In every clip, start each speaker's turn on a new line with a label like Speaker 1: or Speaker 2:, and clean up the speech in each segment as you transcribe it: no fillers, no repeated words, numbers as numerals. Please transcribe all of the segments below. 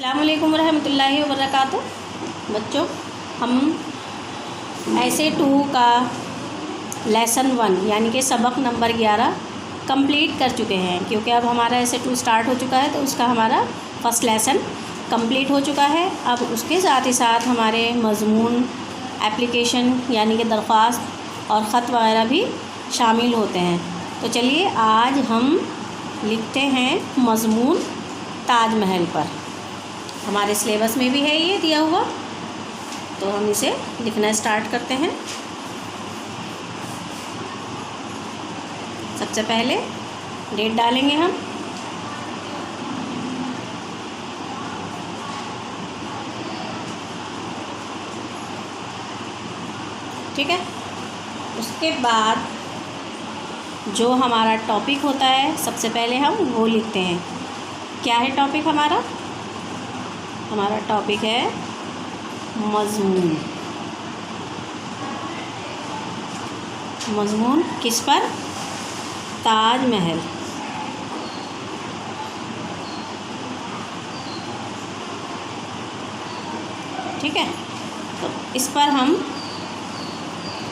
Speaker 1: अस्सलामुअलैकुम रहमतुल्लाहि वबरकातुहू। बच्चों, हम ऐसे 2 का लेसन 1 यानी कि सबक नंबर 11 कंप्लीट कर चुके हैं, क्योंकि अब हमारा ऐसे 2 स्टार्ट हो चुका है, तो उसका हमारा फर्स्ट लेसन कंप्लीट हो चुका है। अब उसके साथ ही साथ हमारे मज़मून, एप्लीकेशन यानी कि दरख्वास्त और ख़त वगैरह भी शामिल होते हैं। तो चलिए आज हम लिखते हैं मज़मून ताजमहल पर। हमारे सिलेबस में भी है ये दिया हुआ, तो हम इसे लिखना स्टार्ट करते हैं। सबसे पहले डेट डालेंगे हम। ठीक है, उसके बाद जो हमारा टॉपिक होता है सबसे पहले हम वो लिखते हैं। क्या है टॉपिक हमारा? हमारा टॉपिक है मज़मून। मज़मून किस पर? ताजमहल। ठीक है, तो इस पर हम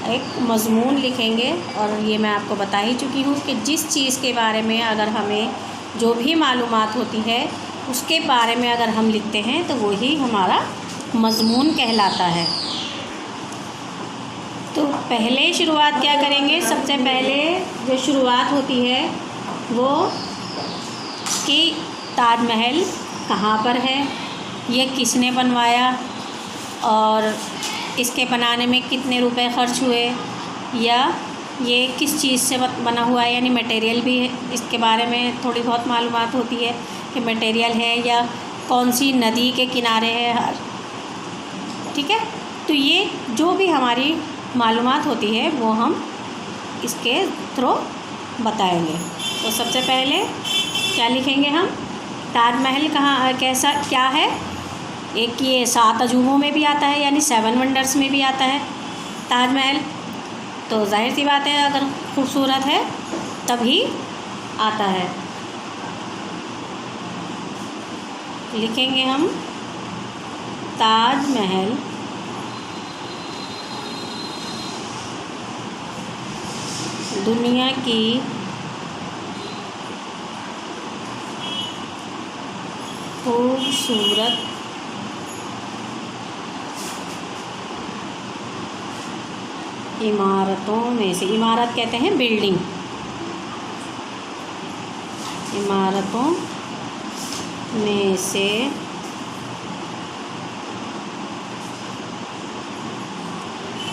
Speaker 1: एक मज़मून लिखेंगे, और ये मैं आपको बता ही चुकी हूँ कि जिस चीज़ के बारे में अगर हमें जो भी मालूमात होती है उसके बारे में अगर हम लिखते हैं तो वही हमारा मज़मून कहलाता है। तो पहले शुरुआत क्या करेंगे? सबसे पहले जो शुरुआत होती है वो कि ताजमहल कहाँ पर है, ये किसने बनवाया, और इसके बनाने में कितने रुपए ख़र्च हुए, या ये किस चीज़ से बना हुआ है, यानी मटेरियल भी है, इसके बारे में थोड़ी बहुत मालूमात होती है कि मटेरियल है या कौन सी नदी के किनारे है। ठीक है, तो ये जो भी हमारी मालूमात होती है वो हम इसके थ्रू बताएंगे। तो सबसे पहले क्या लिखेंगे हम? ताजमहल कहाँ, कैसा, क्या है। एक ये 7 अजूबों में भी आता है, यानी 7 वंडर्स में भी आता है ताजमहल। तो जाहिर सी बात है, अगर खूबसूरत है तभी आता है। लिखेंगे हम ताजमहल दुनिया की खूबसूरत इमारतों में से। इमारत कहते हैं बिल्डिंग। इमारतों में से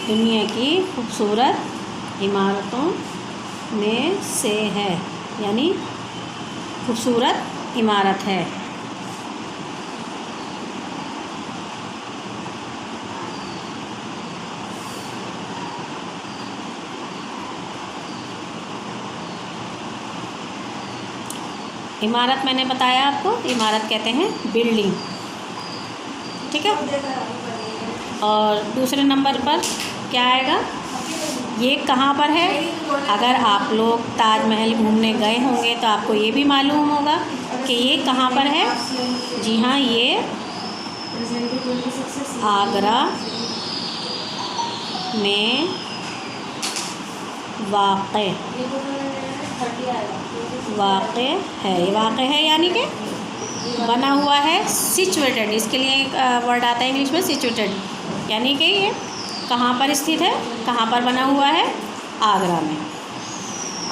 Speaker 1: दुनिया की खूबसूरत इमारतों में से है, यानी खूबसूरत इमारत है। इमारत मैंने बताया आपको, इमारत कहते हैं बिल्डिंग। ठीक है, और दूसरे नंबर पर क्या आएगा? ये कहाँ पर है? अगर आप लोग ताजमहल घूमने गए होंगे तो आपको ये भी मालूम होगा कि ये कहाँ पर है। जी हाँ, ये आगरा में वाक़े है। ये वाक़े है यानी कि बना हुआ है। सिचुएटेड, इसके लिए एक वर्ड आता है इंग्लिश में, सिचुएटेड, यानी कि ये कहाँ पर स्थित है, कहाँ पर बना हुआ है? आगरा में।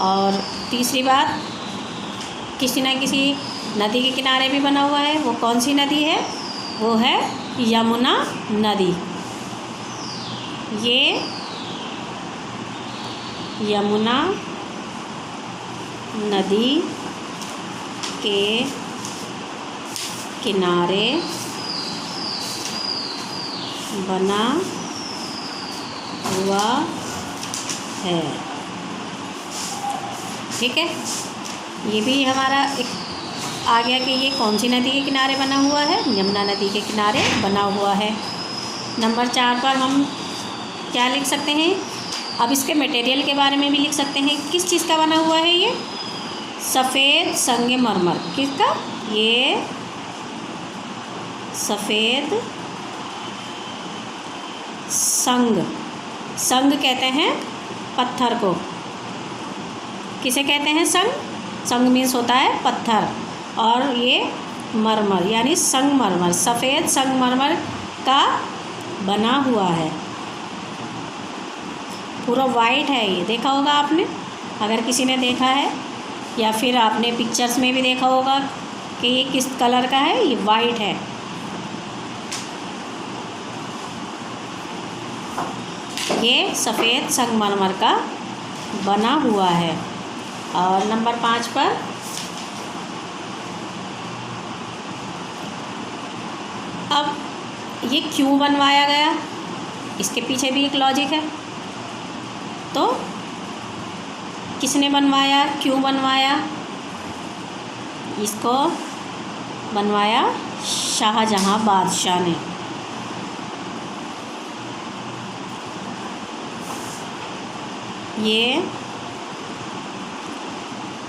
Speaker 1: और तीसरी बात, किसी न किसी नदी के किनारे भी बना हुआ है। वो कौन सी नदी है? वो है यमुना नदी। ये यमुना नदी के किनारे बना हुआ है। ठीक है, ये भी हमारा एक आ गया कि ये कौन सी नदी के किनारे बना हुआ है? यमुना नदी के किनारे बना हुआ है। नंबर 4 पर हम क्या लिख सकते हैं? अब इसके मटेरियल के बारे में भी लिख सकते हैं। किस चीज़ का बना हुआ है ये? सफ़ेद संगमरमर। किसका? ये सफ़ेद संग, संग कहते हैं पत्थर को। किसे कहते हैं संग? संग मीन्स होता है पत्थर, और ये मरमर यानी संगमरमर, सफ़ेद संगमरमर का बना हुआ है, पूरा वाइट है। ये देखा होगा आपने, अगर किसी ने देखा है, या फिर आपने पिक्चर्स में भी देखा होगा कि ये किस कलर का है, ये वाइट है। ये सफ़ेद संगमरमर का बना हुआ है। और नंबर 5 पर अब ये क्यों बनवाया गया, इसके पीछे भी एक लॉजिक है। तो किसने बनवाया, क्यों बनवाया? इसको बनवाया शाहजहां बादशाह ने। ये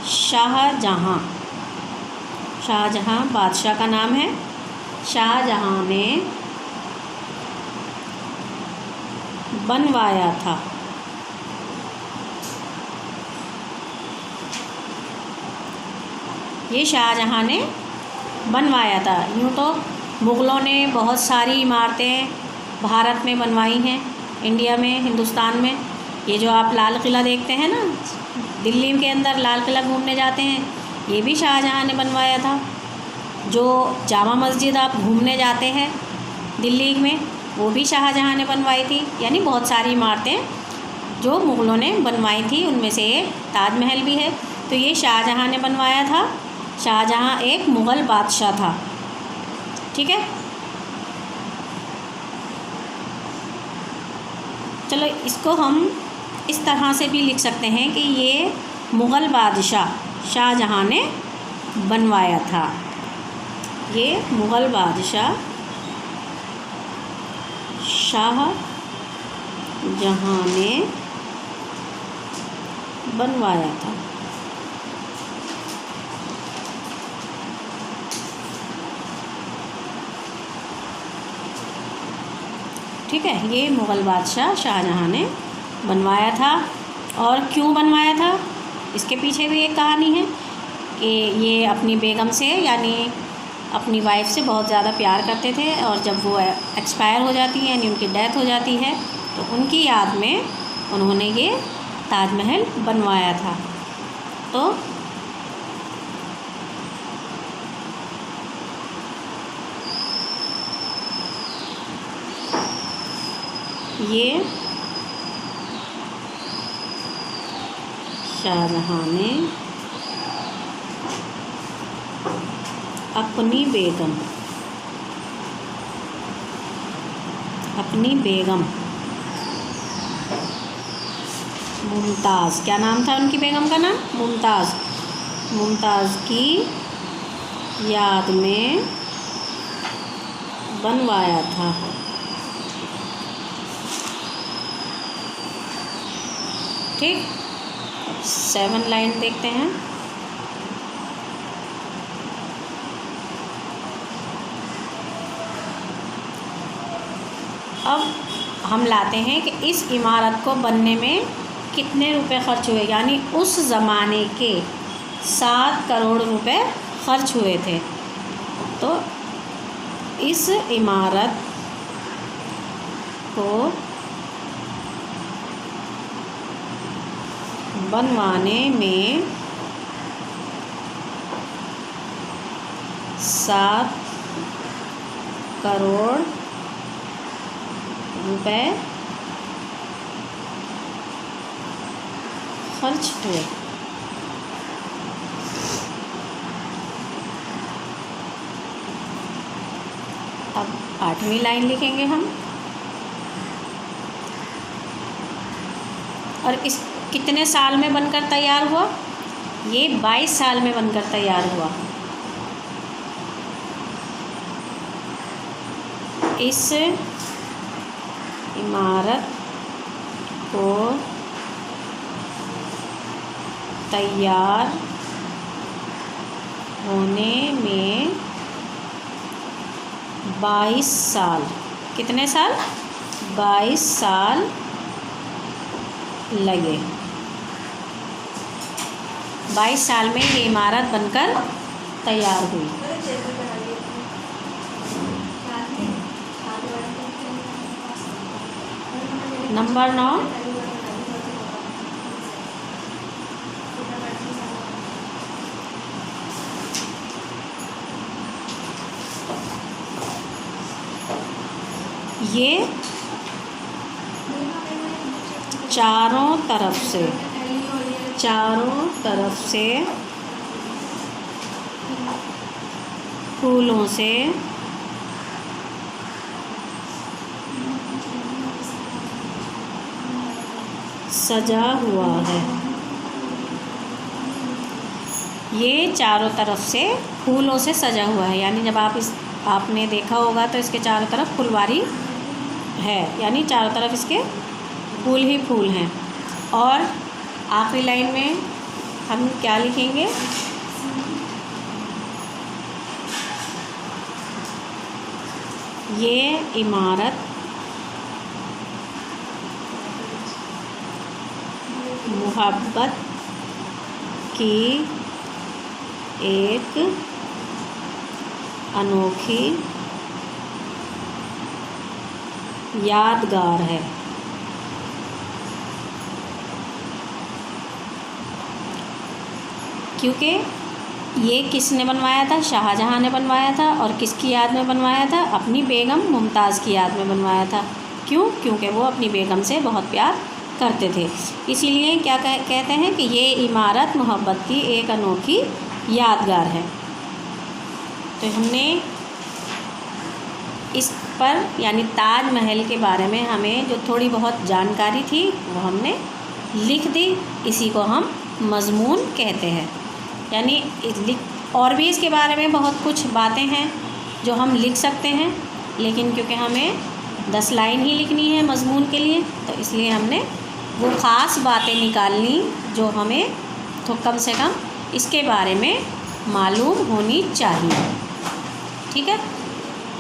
Speaker 1: शाहजहां बादशाह का नाम है। शाहजहां ने बनवाया था। ये शाहजहां ने बनवाया था। यूँ तो मुग़लों ने बहुत सारी इमारतें भारत में बनवाई हैं, इंडिया में, हिंदुस्तान में। ये जो आप लाल किला देखते हैं ना, दिल्ली के अंदर लाल किला घूमने जाते हैं, ये भी शाहजहां ने बनवाया था। जो जामा मस्जिद आप घूमने जाते हैं दिल्ली में, वो भी शाहजहां ने बनवाई थी। यानी बहुत सारी इमारतें जो मुग़लों ने बनवाई थी, उनमें से एक ताजमहल भी है। तो ये शाहजहां ने बनवाया था। शाहजहां एक मुग़ल बादशाह था, ठीक है। चलो, इसको हम इस तरह से भी लिख सकते हैं कि ये मुग़ल बादशाह शाहजहां ने बनवाया था। ये मुग़ल बादशाह शाहजहां ने बनवाया था। ठीक है, ये मुग़ल बादशाह शाहजहां ने बनवाया था। और क्यों बनवाया था, इसके पीछे भी एक कहानी है कि ये अपनी बेगम से यानी अपनी वाइफ से बहुत ज़्यादा प्यार करते थे, और जब वो एक्सपायर हो जाती है यानी उनकी डेथ हो जाती है, तो उनकी याद में उन्होंने ये ताजमहल बनवाया था। तो ये शाहजहां ने अपनी बेगम मुमताज़, क्या नाम था उनकी बेगम का नाम? मुमताज़ की याद में बनवाया था। ठीक, 7 लाइन देखते हैं। अब हम लाते हैं कि इस इमारत को बनने में कितने रुपए खर्च हुए, यानी उस ज़माने के 7 करोड़ रुपए खर्च हुए थे। तो इस इमारत को बनवाने में 7 करोड़ रुपए खर्च हुए। अब 8वीं लाइन लिखेंगे हम। और इस कितने साल में बनकर तैयार हुआ? ये 22 साल में बनकर तैयार हुआ। इस इमारत को तैयार होने में 22 साल। कितने साल? 22 साल लगे। 22 साल में ये इमारत बनकर तैयार हुई। नंबर 9, ये चारों तरफ से फूलों से सजा हुआ है। ये चारों तरफ से फूलों से सजा हुआ है, यानी जब आपने देखा होगा तो इसके चारों तरफ फुलवारी है, यानी चारों तरफ इसके फूल ही फूल हैं। और आखिरी लाइन में हम क्या लिखेंगे? ये इमारत मोहब्बत की एक अनोखी यादगार है। क्योंकि ये किसने बनवाया था? शाहजहाँ ने बनवाया था। और किसकी याद में बनवाया था? अपनी बेगम मुमताज़ की याद में बनवाया था। क्यों? क्योंकि वो अपनी बेगम से बहुत प्यार करते थे। इसीलिए क्या कहते हैं कि ये इमारत मोहब्बत की एक अनोखी यादगार है। तो हमने इस पर यानी ताजमहल के बारे में हमें जो थोड़ी बहुत जानकारी थी वो हमने लिख दी। इसी को हम मज़मून कहते हैं। यानी और भी इसके बारे में बहुत कुछ बातें हैं जो हम लिख सकते हैं, लेकिन क्योंकि हमें 10 लाइन ही लिखनी है मज़मून के लिए, तो इसलिए हमने वो ख़ास बातें निकालनी जो हमें तो कम से कम इसके बारे में मालूम होनी चाहिए। ठीक है,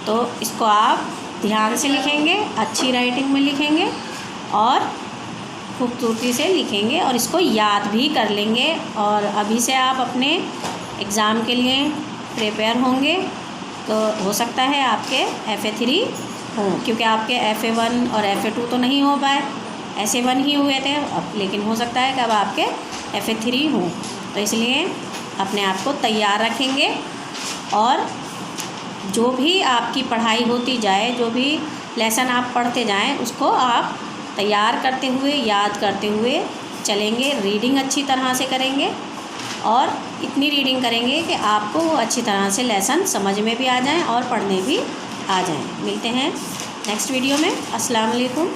Speaker 1: तो इसको आप ध्यान से लिखेंगे, अच्छी राइटिंग में लिखेंगे और खूबसूरती से लिखेंगे और इसको याद भी कर लेंगे। और अभी से आप अपने एग्ज़ाम के लिए प्रिपेयर होंगे तो हो सकता है आपके FA3 हों, क्योंकि आपके FA1 और FA2 तो नहीं हो पाए, SA1 ही हुए थे अब, लेकिन हो सकता है कि अब आपके FA3 हों। तो इसलिए अपने आप को तैयार रखेंगे और जो भी आपकी पढ़ाई होती जाए, जो भी लेसन आप पढ़ते जाएं, उसको आप तैयार करते हुए, याद करते हुए चलेंगे। रीडिंग अच्छी तरह से करेंगे और इतनी रीडिंग करेंगे कि आपको वो अच्छी तरह से लेसन समझ में भी आ जाएं और पढ़ने भी आ जाएं। मिलते हैं नेक्स्ट वीडियो में। अस्सलाम वालेकुम।